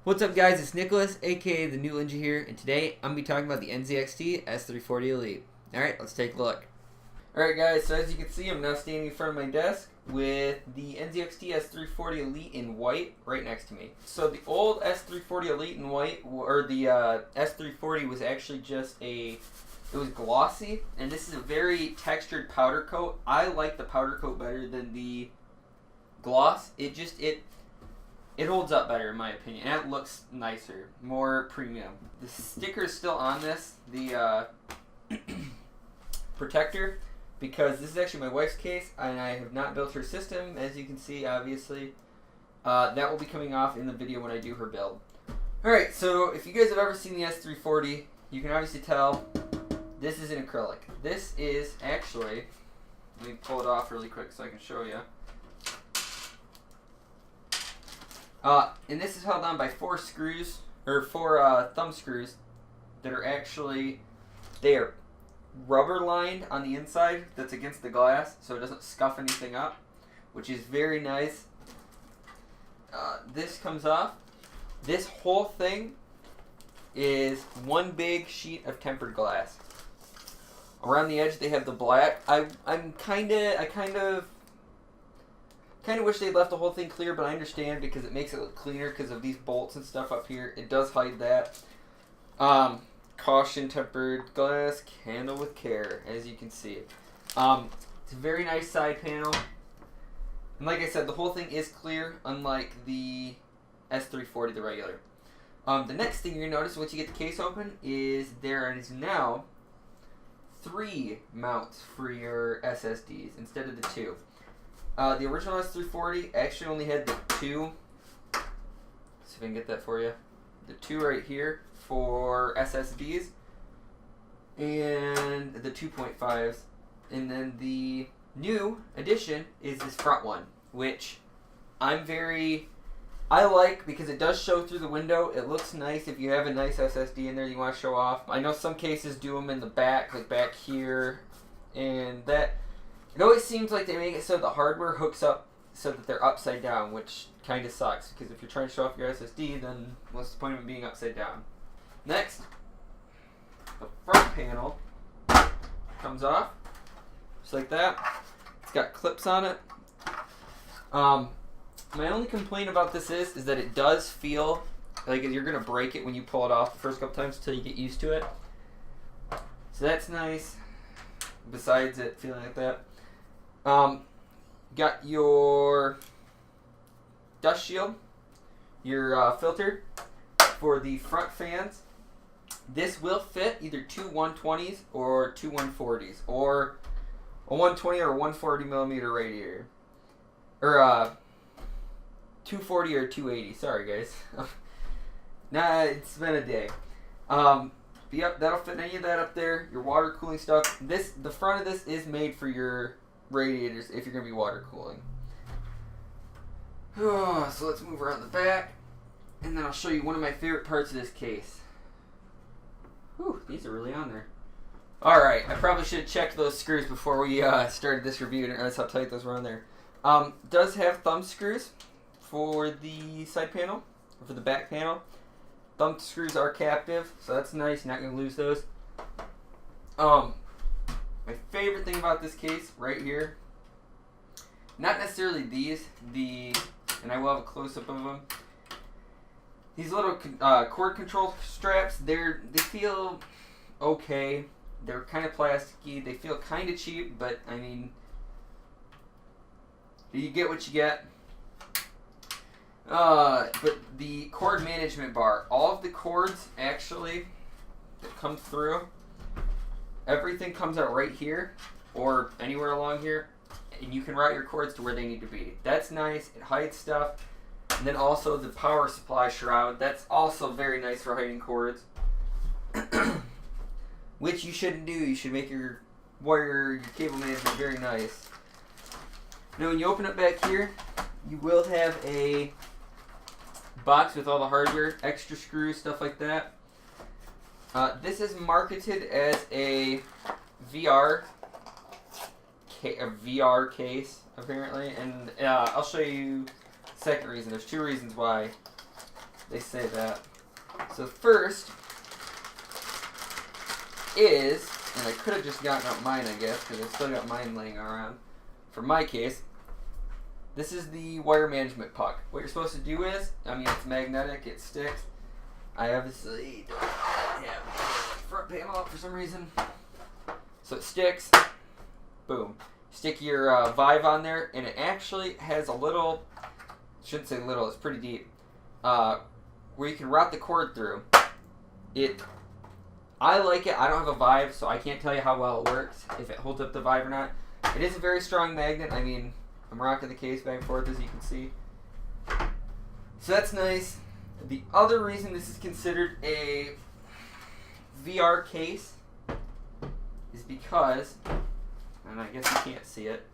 What's up, guys? It's Nicholas, aka TheNootLinja here, and today I'm going to be talking about the NZXT S340 Elite. Alright, let's take a look. Alright guys, so as you can see, I'm now standing in front of my desk with the NZXT S340 Elite in white right next to me. So the old S340 Elite in white, or the S340 was actually just it was glossy, and this is a very textured powder coat. I like the powder coat better than the gloss. It holds up better in my opinion, and it looks nicer, more premium. The sticker is still on this, the protector, because this is actually my wife's case, and I have not built her system, as you can see, obviously. That will be coming off in the video when I do her build. Alright, so if you guys have ever seen the S340, you can obviously tell this is an acrylic. This is actually, let me pull it off really quick so I can show you. And this is held on by four screws, or four thumb screws that are actually, they are rubber lined on the inside that's against the glass so it doesn't scuff anything up, which is very nice. This comes off. This whole thing is one big sheet of tempered glass. Around the edge they have the black. I kind of wish they left the whole thing clear, but I understand because it makes it look cleaner because of these bolts and stuff up here. It does hide that. Caution, tempered glass, handle with care, as you can see. It's a very nice side panel. And like I said, the whole thing is clear, unlike the S340, the regular. The next thing you're going to notice once you get the case open is there is now 3 mounts for your SSDs instead of the 2. The original S340 actually only had the 2. Let's see if I can get that for you. The 2 right here for SSDs, and the 2.5s. And then the new addition is this front one, which I like because it does show through the window. It looks nice if you have a nice SSD in there you want to show off. I know some cases do them in the back, like back here, and that. It always seems like they make it so the hardware hooks up so that they're upside down, which kind of sucks, because if you're trying to show off your SSD, then what's the point of it being upside down? Next, the front panel comes off, just like that. It's got clips on it. My only complaint about this is that it does feel like you're going to break it when you pull it off the first couple times until you get used to it. So that's nice, besides it feeling like that. Got your dust shield, your filter for the front fans. This will fit either 2 120s or 2 140s, or a 120 or a 140 millimeter radiator, or 240 or 280. Sorry guys, nah, it's been a day. Yep, that'll fit any of that up there. Your water cooling stuff. The front of this is made for your radiators if you're going to be water cooling. So let's move around the back, and then I'll show you one of my favorite parts of this case. Whew, these are really on there. Alright, I probably should have checked those screws before we started this review, and that's how tight those were on there. Does have thumb screws for the side panel, or for the back panel. Thumb screws are captive, so that's nice. You're not going to lose those. My favorite thing about this case right here, not necessarily these, and I will have a close-up of them. These little cord control straps, they feel okay. They're kind of plasticky. They feel kind of cheap, but I mean, you get what you get. But the cord management bar, all of the cords actually that come through, everything comes out right here or anywhere along here, and you can route your cords to where they need to be. That's nice. It hides stuff. And then also the power supply shroud, that's also very nice for hiding cords. Which you shouldn't do. You should make your cable management very nice. Now when you open up back here, you will have a box with all the hardware, extra screws, stuff like that. This is marketed as a VR case, apparently, and I'll show you the second reason. There's 2 reasons why. They say that. So first is, and I could have just gotten out mine, I guess, because I still got mine laying around. For my case, this is the wire management puck. What you're supposed to do is, I mean, it's magnetic, it sticks. I obviously don't have the front panel up for some reason. So it sticks. Boom. Stick your Vive on there, and it actually has a little, shouldn't say little, it's pretty deep, where you can route the cord through. I like it. I don't have a Vive, so I can't tell you how well it works, if it holds up the Vive or not. It is a very strong magnet. I mean, I'm rocking the case back and forth, as you can see. So that's nice. The other reason this is considered a VR case is because, and I guess you can't see it,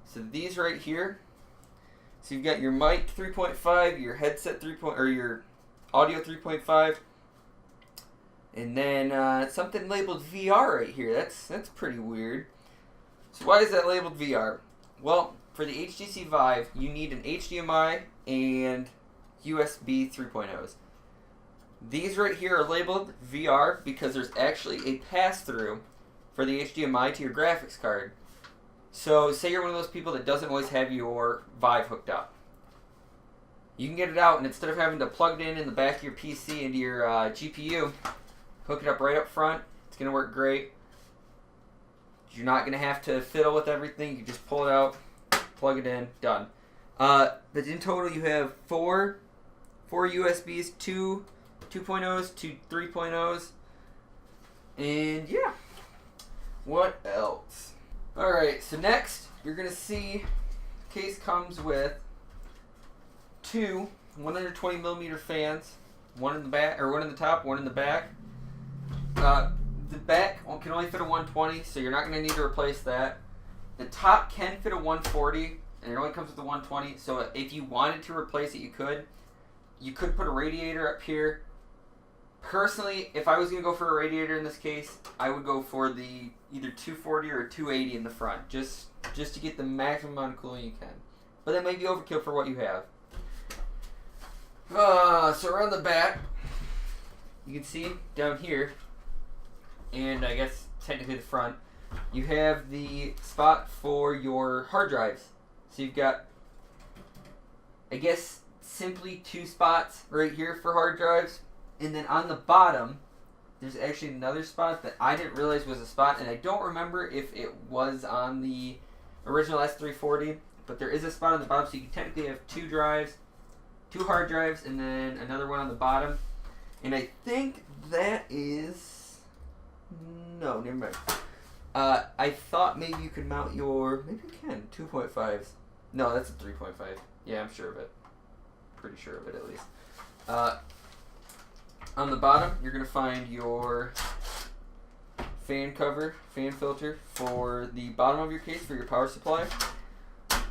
so these right here, so you've got your mic 3.5, your headset 3. Or your audio 3.5, and then something labeled VR right here. That's pretty weird. So why is that labeled VR? Well, for the HTC Vive, you need an HDMI and USB 3.0s. These right here are labeled VR because there's actually a pass-through for the HDMI to your graphics card. So say you're one of those people that doesn't always have your Vive hooked up. You can get it out, and instead of having to plug it in the back of your PC into your GPU, hook it up right up front. It's going to work great. You're not going to have to fiddle with everything. You just pull it out, plug it in, done. But in total, you have four USBs, two 2.0s, two 3.0s, and yeah. What else? Alright, so next, you're going to see the case comes with two 120mm fans, one in the back, or one in the top, one in the back. The back can only fit a 120, so you're not going to need to replace that. The top can fit a 140, and it only comes with a 120, so if you wanted to replace it, you could. You could put a radiator up here. Personally, if I was going to go for a radiator in this case, I would go for the either 240 or 280 in the front, just to get the maximum amount of cooling you can. But that might be overkill for what you have. So around the back, you can see down here, and I guess technically the front, you have the spot for your hard drives. So you've got, I guess, simply two spots right here for hard drives. And then on the bottom, there's actually another spot that I didn't realize was a spot, and I don't remember if it was on the original S340, but there is a spot on the bottom, so you can technically have two drives, two hard drives, and then another one on the bottom. And I think that is... no, never mind. I thought maybe you could mount your... maybe you can. 2.5s. No, that's a 3.5. Yeah, I'm sure of it. Pretty sure of it, at least. On the bottom, you're going to find your fan cover, fan filter for the bottom of your case for your power supply.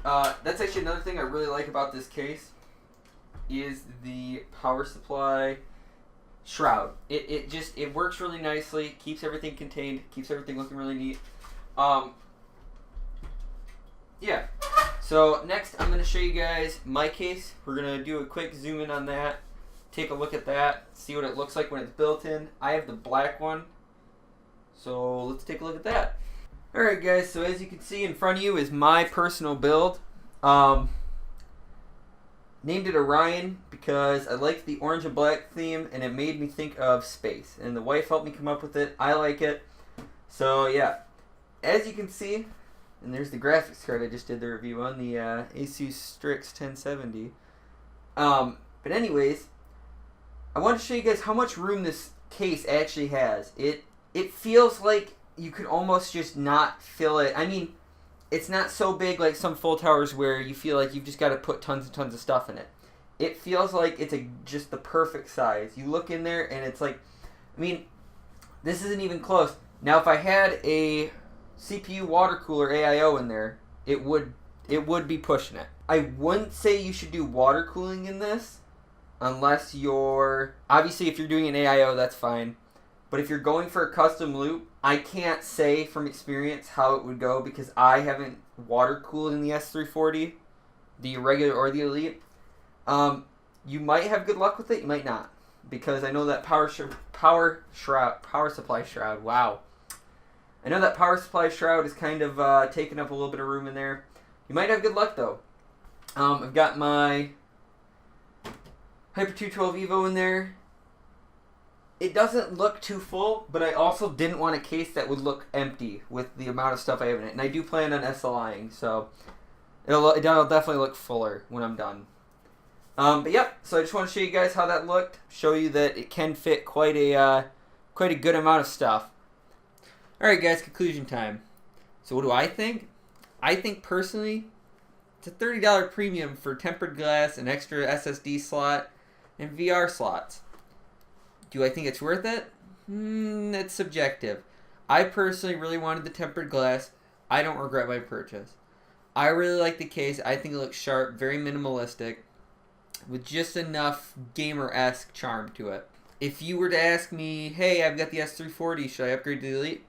That's actually another thing I really like about this case is the power supply shroud. It works really nicely, keeps everything contained, keeps everything looking really neat. Yeah. So next I'm going to show you guys my case. We're going to do a quick zoom in on that, take a look at that, see what it looks like when it's built in. I have the black one, so let's take a look at that. Alright guys, so as you can see in front of you is my personal build. Named it Orion because I liked the orange and black theme and it made me think of space. And the wife helped me come up with it. I like it. So yeah, as you can see, and there's the graphics card I just did the review on, the Asus Strix 1070. But anyways, I want to show you guys how much room this case actually has. It feels like you could almost just not fill it. I mean, it's not so big like some full towers where you feel like you've just got to put tons and tons of stuff in it. It feels like it's just the perfect size. You look in there and it's like, I mean, this isn't even close. Now, if I had a CPU water cooler AIO in there, it would be pushing it. I wouldn't say you should do water cooling in this unless you're, obviously if you're doing an AIO, that's fine. But if you're going for a custom loop, I can't say from experience how it would go because I haven't water cooled in the S340, the regular or the Elite. You might have good luck with it, you might not. Because I know that power supply shroud, wow. I know that power supply shroud is kind of taking up a little bit of room in there. You might have good luck though. I've got my Hyper 212 Evo in there. It doesn't look too full, but I also didn't want a case that would look empty with the amount of stuff I have in it. And I do plan on SLIing, so it'll definitely look fuller when I'm done. But yep, so I just want to show you guys how that looked. Show you that it can fit quite a good amount of stuff. Alright guys, conclusion time. So what do I think? I think personally, it's a $30 premium for tempered glass, an extra SSD slot, and VR slots. Do I think it's worth it? It's subjective. I personally really wanted the tempered glass. I don't regret my purchase. I really like the case. I think it looks sharp, very minimalistic, with just enough gamer-esque charm to it. If you were to ask me, hey, I've got the S340, should I upgrade to the Elite?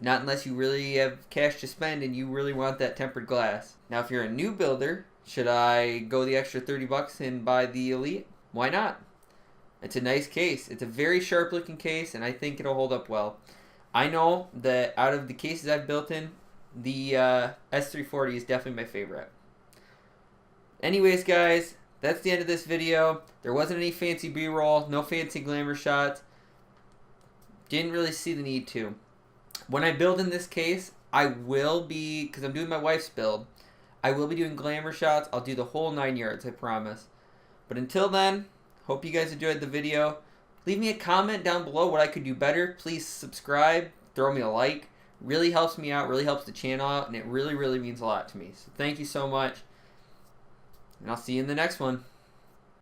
Not unless you really have cash to spend and you really want that tempered glass. Now, if you're a new builder, should I go the extra 30 bucks and buy the Elite? Why not? It's a nice case. It's a very sharp looking case, and I think it'll hold up well. I know that out of the cases I've built in, the S340 is definitely my favorite. Anyways, guys, that's the end of this video. There wasn't any fancy B-roll, no fancy glamour shots. Didn't really see the need to. When I build in this case, I will be, because I'm doing my wife's build, I will be doing glamour shots. I'll do the whole 9 yards, I promise. But until then, hope you guys enjoyed the video. Leave me a comment down below what I could do better. Please subscribe, throw me a like. Really helps me out, really helps the channel out, and it really, really means a lot to me. So thank you so much, and I'll see you in the next one.